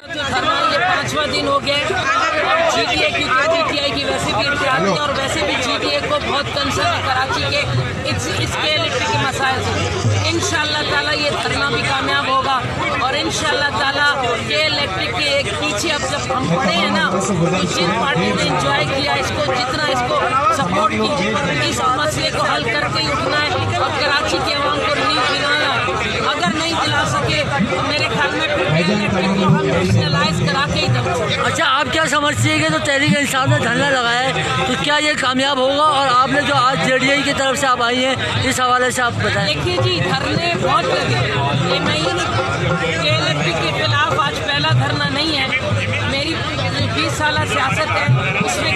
धरना ये 5वां दिन हो गया और GTA क्योंकि PTI की वैसे भी इत्तेहादी और वैसे भी GTA को बहुत कंसर्न है कराची के इसके इलेक्ट्रिक के मसाइल से। इंशाअल्लाह ताला ये धरना भी कामयाब होगा और इंशाअल्लाह ताला के इलेक्ट्रिक के एक पीछे अब जब हम पड़े हैं ना तो जिन पार्टी ने इंजॉय किया इसको जितना इसको सपोर्ट की इस मसले को हल करके ही उठना है और कराची के अवाम को नींद दिलाना। अगर नहीं दिला सके तो मेरे ख्याल में नेशनलाइज करा के ही दम। अच्छा, आप क्या समझती है कि तो तहरीक इंसाफ ने धरना लगाया है तो क्या ये कामयाब होगा? और आपने जो आज JDI की तरफ से आप आई हैं इस हवाले से आप बताएं। देखिए जी, धरने बहुत लगे, ये मैं के इलेक्ट्रिक के खिलाफ आज पहला धरना नहीं है। मेरी 20 साल सियासत है उसमें